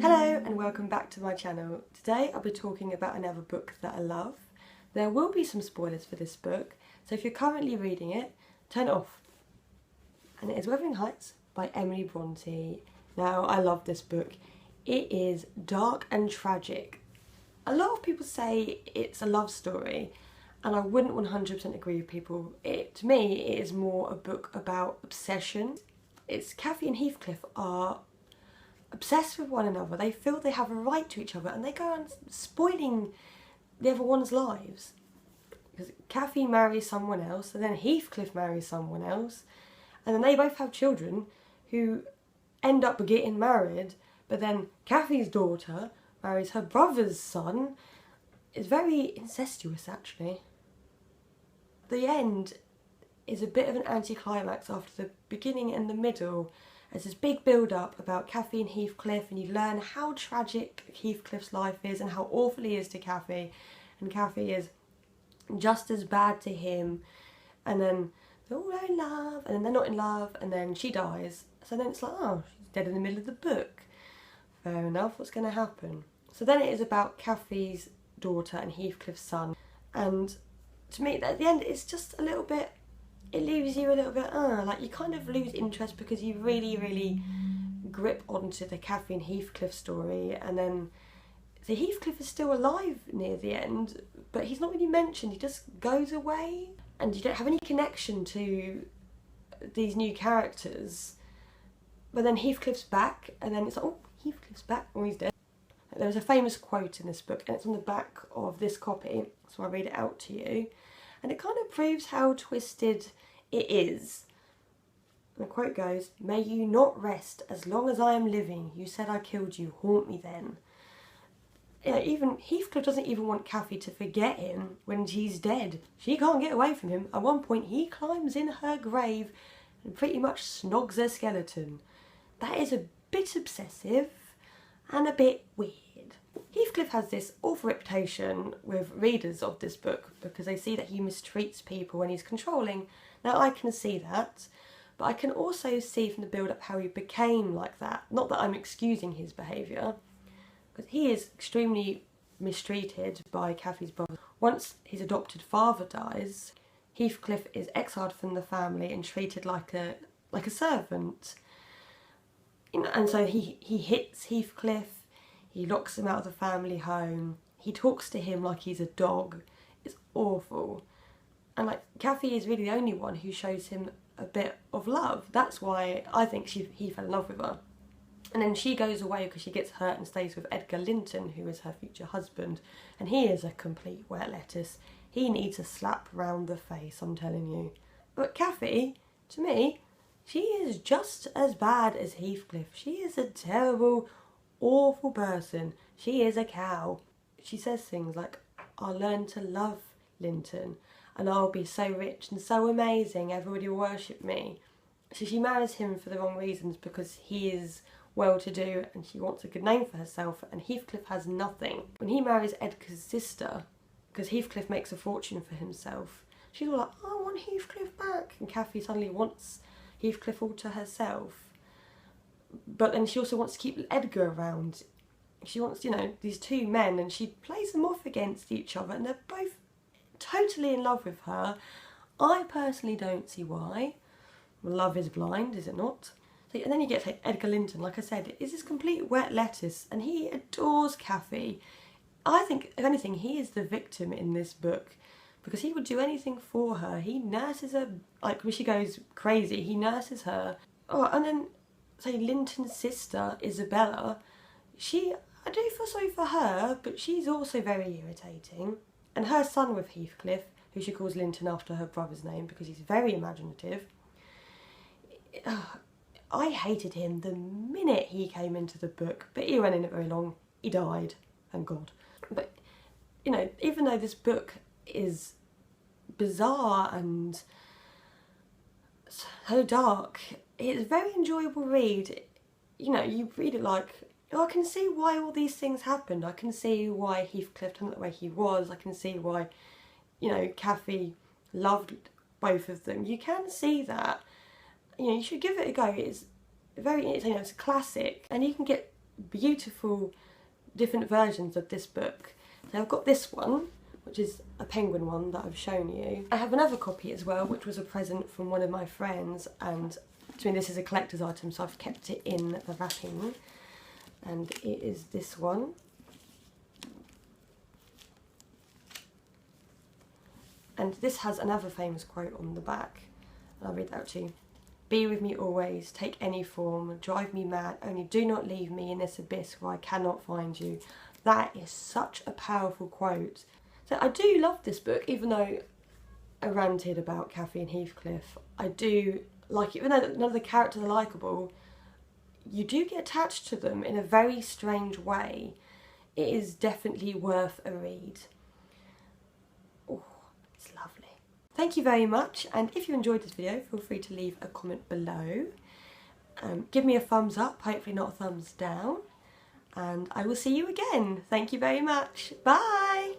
Hello and welcome back to my channel. Today I'll be talking about another book that I love. There will be some spoilers for this book, so if you're currently reading it, turn it off. And it is Wuthering Heights by Emily Brontë. Now, I love this book. It is dark and tragic. A lot of people say it's a love story, and I wouldn't 100% agree with people. To me, it is more a book about obsession. Cathy and Heathcliff are obsessed with one another. They feel they have a right to each other, and they go on spoiling the other one's lives. Because Cathy marries someone else, and then Heathcliff marries someone else, and then they both have children who end up getting married, but then Cathy's daughter marries her brother's son. It's very incestuous, actually. The end is a bit of an anticlimax after the beginning and the middle. There's this big build-up about Cathy and Heathcliff, and you learn how tragic Heathcliff's life is and how awful he is to Cathy, and Cathy is just as bad to him, and then they're all in love, and then they're not in love, and then she dies. So then it's like, oh, she's dead in the middle of the book. Fair enough, what's going to happen? So then it is about Cathy's daughter and Heathcliff's son, and to me, at the end, it's just a little bit, it leaves you a little bit, like you kind of lose interest because you really grip onto the Cathy and Heathcliff story, and then so Heathcliff is still alive near the end, but he's not really mentioned. He just goes away, and you don't have any connection to these new characters. But then Heathcliff's back, and then it's like, oh, Heathcliff's back, oh, he's dead. There's a famous quote in this book, and it's on the back of this copy, so I'll read it out to you. And it kind of proves how twisted it is. And the quote goes, "May you not rest as long as I am living. You said I killed you, haunt me then." Yeah, even Heathcliff doesn't even want Cathy to forget him when she's dead. She can't get away from him. At one point he climbs in her grave and pretty much snogs her skeleton. That is a bit obsessive and a bit weird. Heathcliff has this awful reputation with readers of this book because they see that he mistreats people when he's controlling. Now, I can see that, but I can also see from the build-up how he became like that. Not that I'm excusing his behaviour, because he is extremely mistreated by Cathy's brother. Once his adopted father dies, Heathcliff is exiled from the family and treated like a servant. You know, and so he hits Heathcliff. He locks him out of the family home. He talks to him like he's a dog. It's awful. And like, Cathy is really the only one who shows him a bit of love. That's why I think he fell in love with her. And then she goes away because she gets hurt and stays with Edgar Linton, who is her future husband. And he is a complete wet lettuce. He needs a slap round the face, I'm telling you. But Cathy, to me, she is just as bad as Heathcliff. She is a terrible, awful person. She is a cow. She says things like, "I'll learn to love Linton, and I'll be so rich and so amazing, everybody will worship me." So she marries him for the wrong reasons because he is well-to-do and she wants a good name for herself, and Heathcliff has nothing. When he marries Edgar's sister, because Heathcliff makes a fortune for himself, she's all like, "I want Heathcliff back," and Cathy suddenly wants Heathcliff all to herself. But then she also wants to keep Edgar around. She wants, you know, these two men, and she plays them off against each other, and they're both totally in love with her. I personally don't see why. Love is blind, is it not? So, and then you get like, Edgar Linton, like I said, is this complete wet lettuce, and he adores Cathy. I think, if anything, he is the victim in this book, because he would do anything for her. He nurses her, like when she goes crazy, he nurses her. Oh, and then, say, Linton's sister, Isabella, I do feel sorry for her, but she's also very irritating. And her son with Heathcliff, who she calls Linton after her brother's name because he's very imaginative. I hated him the minute he came into the book, but he went in it very long. He died, thank God. But, you know, even though this book is bizarre and so dark, it's a very enjoyable read. You know, you read it like, oh, I can see why all these things happened. I can see why Heathcliff turned the way he was. I can see why, you know, Cathy loved both of them. You can see that. You know, you should give it a go. very, it's a classic, and you can get beautiful different versions of this book. So I've got this one, which is a penguin one that I've shown you. I have another copy as well, which was a present from one of my friends, and to me this is a collector's item, so I've kept it in the wrapping. And it is this one. And this has another famous quote on the back. I'll read that out to you. "Be with me always, take any form, drive me mad, only do not leave me in this abyss where I cannot find you." That is such a powerful quote. So I do love this book, even though I ranted about Cathy and Heathcliff. I do like it, even though none of the characters are likeable, you do get attached to them in a very strange way. It is definitely worth a read. Oh, it's lovely. Thank you very much, and if you enjoyed this video, feel free to leave a comment below. Give me a thumbs up, hopefully not a thumbs down, and I will see you again. Thank you very much. Bye!